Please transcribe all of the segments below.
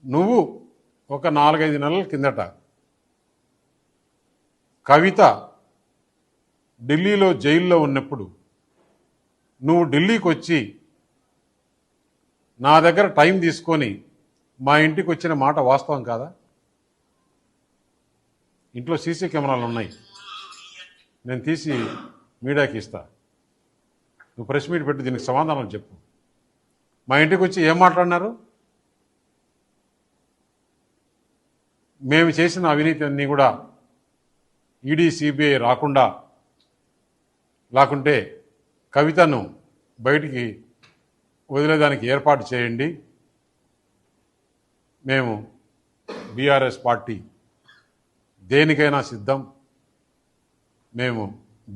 నువ్వు ఒక 4-5 నెలల కిందట కవిత ఢిల్లీలో జైల్లో ఉన్నప్పుడు నువ్వు ఢిల్లీకి వచ్చి నా దగ్గర టైం తీసుకొని మా ఇంటికి వచ్చిన మాట వాస్తవం కాదా? ఇంట్లో సీసీ కెమెరాలు ఉన్నాయి, నేను తీసి మీడియాకి ఇస్తా. నువ్వు ప్రెస్ మీట్ పెట్టి దీనికి సమాధానం చెప్పు. మా ఇంటికి వచ్చి ఏం మాట్లాడినారు? మేము చేసిన అవినీతి అన్నీ కూడా ఈడీ సిబిఐ రాకుండా, లేకుంటే కవితను బయటికి వదిలేదానికి ఏర్పాటు చేయండి. మేము బీఆర్ఎస్ పార్టీ దేనికైనా సిద్ధం. మేము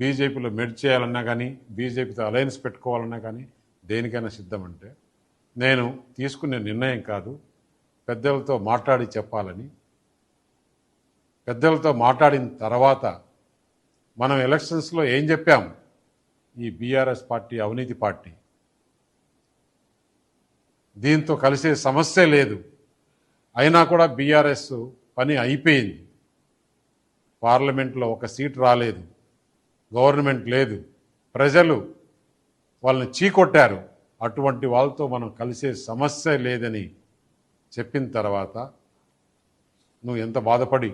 బీజేపీలో మెర్జ్ చేయాలన్నా కానీ, బీజేపీతో అలయన్స్ పెట్టుకోవాలన్నా కానీ దేనికైనా సిద్ధం. అంటే నేను తీసుకునే నిర్ణయం కాదు, పెద్దలతో మాట్లాడి చెప్పాలని. పెద్దలతో మాట్లాడిన తర్వాత మనం ఎలక్షన్స్లో ఏం చెప్పాం? ఈ బీఆర్ఎస్ పార్టీ అవినీతి పార్టీ, దీంతో కలిసే సమస్య లేదు. అయినా కూడా బీఆర్ఎస్ పని అయిపోయింది. పార్లమెంట్లో ఒక సీట్ రాలేదు, గవర్నమెంట్ లేదు, ప్రజలు వాళ్ళని చీకొట్టారు. అటువంటి వాళ్ళతో మనం కలిసే సమస్య లేదని చెప్పిన తర్వాత నువ్వు ఎంత బాధపడి